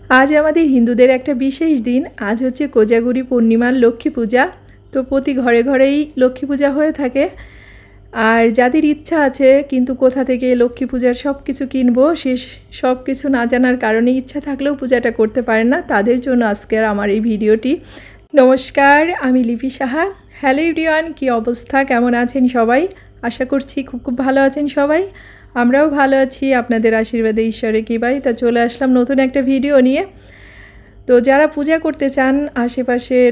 आज आमादेर हिंदुदेर एक विशेष दिन। आज होच्छे कोजागुरी पूर्णिमार लक्ष्मी पूजा। तो प्रति घरे घरेई लक्ष्मी पूजा हये थाके। और जादेर इच्छा आछे किन्तु कोथा थेके लक्ष्मी पूजार सब किछु किनबो से सब किछु ना जानार कारणे इच्छा थाकलेও पूजाटा करते पारेन ना, तादेर जोन्नो आजकेर आमार एई भिडियोटी। नमस्कार, आमी लिपि साहा। हेलो एवरीवान, कि अवस्था, केमन आछेन सबाई? आशा करछि खूब खूब भालो आछेन सबाई। আমরাও ভালো আছি আপনাদের আশীর্বাদে, ঈশ্বরের কৃপায়। তা চলে আসলাম নতুন একটা ভিডিও নিয়ে। তো যারা পূজা করতে চান আশেপাশের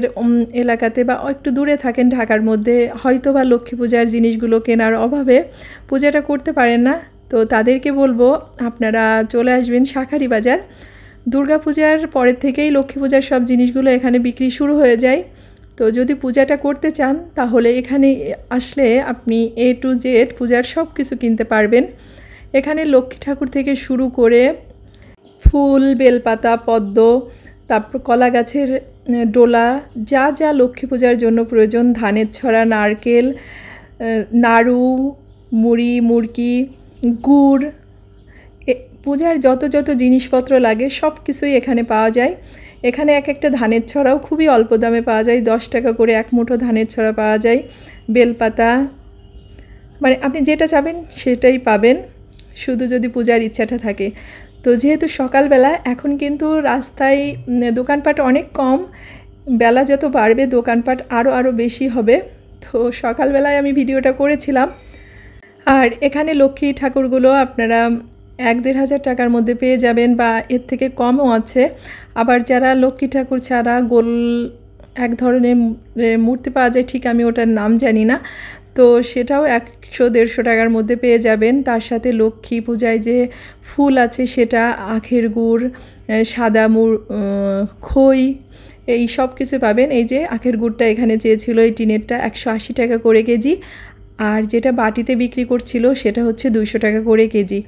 এলাকাতে বা একটু দূরে থাকেন ঢাকার মধ্যে, হয়তো বা লক্ষ্মী পূজার জিনিসগুলো কেনার অভাবে পূজাটা করতে পারেন না, তো তাদেরকে বলবো আপনারা চলে আসবেন শাঁখারী বাজার। দুর্গা পূজার পরের থেকেই লক্ষ্মী পূজার সব জিনিসগুলো এখানে বিক্রি শুরু হয়ে যায়। তো যদি পূজাটা করতে চান তাহলে এখানে আসলে আপনি A to Z পূজার সব কিছু কিনতে পারবেন। এখানে লক্ষ্মী ঠাকুর থেকে শুরু করে ফুল, বেলপাতা, পদ্ম, তারপর কলা গাছের ডোলা, যা যা লক্ষ্মী পূজার জন্য প্রয়োজন, ধানের ছড়া, নারকেল, নাড়ু, মুড়ি, মুড়কি, গুড়, পূজার যত যত জিনিসপত্র লাগে সব কিছুই এখানে পাওয়া যায়। এখানে এক একটা ধানের ছড়াও খুবই অল্প দামে পাওয়া যায়, 10 টাকা করে এক মুঠো ধানের ছড়া পাওয়া যায়। বেলপাতা, মানে আপনি যেটা চাবেন সেটাই পাবেন, শুধু যদি পূজার ইচ্ছাটা থাকে। তো যেহেতু সকালবেলা, এখন কিন্তু রাস্তায় দোকানপাট অনেক কম, বেলা যত বাড়বে দোকানপাট আরও বেশি হবে। তো সকালবেলায় আমি ভিডিওটা করেছিলাম। আর এখানে লক্ষ্মী ঠাকুরগুলো আপনারা 1-1.5 হাজার টাকার মধ্যে পেয়ে যাবেন, বা এর থেকে কমও আছে। আবার যারা লক্ষ্মী ঠাকুর ছাড়া গোল এক ধরনের মূর্তি পাওয়া যায়, ঠিক আমি ওটার নাম জানি না, তো সেটাও 100-150 টাকার মধ্যে পেয়ে যাবেন। তার সাথে লক্ষ্মী পূজায় যে ফুল আছে সেটা, আখের গুড়, সাদা খই, এই সব কিছু পাবেন। এই যে আখের গুড়টা এখানে চেয়েছিল এই টিনেরটা 180 টাকা করে কেজি, আর যেটা বাটিতে বিক্রি করছিল সেটা হচ্ছে 200 টাকা করে কেজি।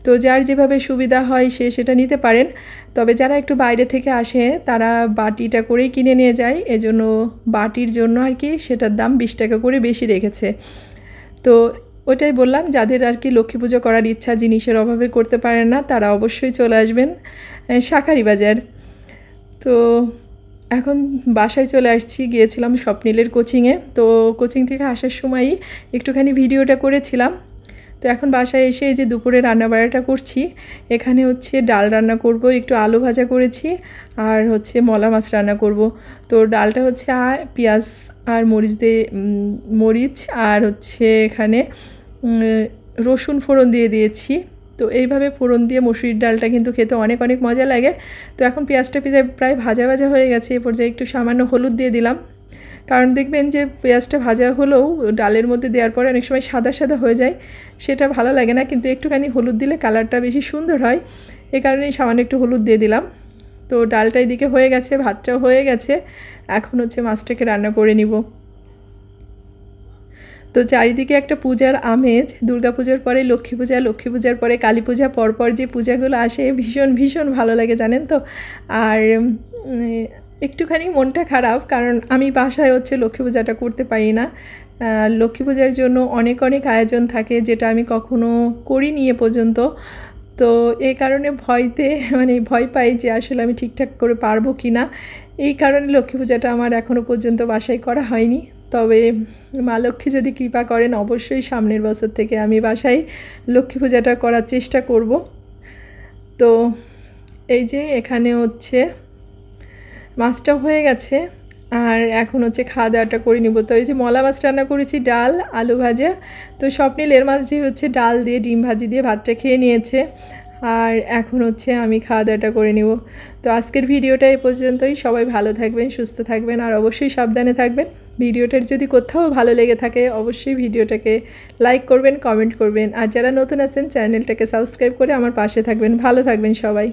তো যার যেভাবে সুবিধা হয় সে সেটা নিতে পারেন। তবে যারা একটু বাইরে থেকে আসে তারা বাটিটা করেই কিনে নিয়ে যায়, এজন্য বাটির জন্য আর কি সেটার দাম 20 টাকা করে বেশি রেখেছে। তো ওটাই বললাম, যাদের আর কি লক্ষ্মী পুজো করার ইচ্ছা, জিনিসের অভাবে করতে পারেন না, তারা অবশ্যই চলে আসবেন শাঁখারী বাজার। তো এখন বাসায় চলে আসছি, গিয়েছিলাম স্বপ্নিলের কোচিংয়ে। তো কোচিং থেকে আসার সময়ই একটুখানি ভিডিওটা করেছিলাম। তো এখন বাসায় এসে এই যে দুপুরে রান্নাবাড়াটা করছি। এখানে হচ্ছে ডাল রান্না করব, একটু আলু ভাজা করেছি, আর হচ্ছে মলা মাছ রান্না করব। তো ডালটা হচ্ছে পেঁয়াজ আর মরিচ আর হচ্ছে এখানে রসুন ফোড়ন দিয়ে দিয়েছি। তো এইভাবে ফোড়ন দিয়ে মসুরির ডালটা কিন্তু খেতে অনেক অনেক মজা লাগে। তো এখন পেঁয়াজটা প্রায় ভাজা ভাজা হয়ে গেছে, এ পর্যায়ে একটু সামান্য হলুদ দিয়ে দিলাম। কারণ দেখবেন যে পেঁয়াজটা ভাজা হলেও ডালের মধ্যে দেওয়ার পরে অনেক সময় সাদা সাদা হয়ে যায়, সেটা ভালো লাগে না, কিন্তু একটুখানি হলুদ দিলে কালারটা বেশি সুন্দর হয়, এ কারণেই সামান্য একটু হলুদ দিয়ে দিলাম। তো ডালটা এদিকে হয়ে গেছে, ভাতটাও হয়ে গেছে, এখন হচ্ছে মাছটাকে রান্না করে নিব। তো চারিদিকে একটা পূজার আমেজ, দুর্গাপূজার পরে লক্ষ্মী পূজা, লক্ষ্মী পূজার পরে কালী পূজা, পরপর যে পূজাগুলো আসে ভীষণ ভীষণ ভালো লাগে জানেন তো। আর একটুখানি মনটা খারাপ, কারণ আমি বাসায় হচ্ছে লক্ষ্মী পূজাটা করতে পারি না। লক্ষ্মী পূজার জন্য অনেক অনেক আয়োজন থাকে, যেটা আমি কখনো করিনি এ পর্যন্ত। তো এই কারণে ভয় পাই যে আসলে আমি ঠিকঠাক করে পারবো কি না। এই কারণে লক্ষ্মী পূজাটা আমার এখনও পর্যন্ত বাসায় করা হয়নি। তবে মা লক্ষ্মী যদি কৃপা করেন, অবশ্যই সামনের বছর থেকে আমি বাসায় লক্ষ্মী পূজাটা করার চেষ্টা করব। তো এই যে এখানে হচ্ছে মাছটাও হয়ে গেছে, আর এখন হচ্ছে খাওয়া দাওয়াটা করে নিব। তো এই যে মলা মাছ রান্না করেছি, ডাল, আলু ভাজা। তো স্বপ্নিল এর মাঝে হচ্ছে ডাল দিয়ে ডিম ভাজি দিয়ে ভাতটা খেয়ে নিয়েছে, আর এখন হচ্ছে আমি খাওয়া দাওয়াটা করে নিব। তো আজকের ভিডিওটা এই পর্যন্তই। সবাই ভালো থাকবেন, সুস্থ থাকবেন, আর অবশ্যই সাবধানে থাকবেন। ভিডিওটার যদি কোথাও ভালো লেগে থাকে অবশ্যই ভিডিওটাকে লাইক করবেন, কমেন্ট করবেন, আর যারা নতুন আছেন চ্যানেলটাকে সাবস্ক্রাইব করে আমার পাশে থাকবেন। ভালো থাকবেন সবাই।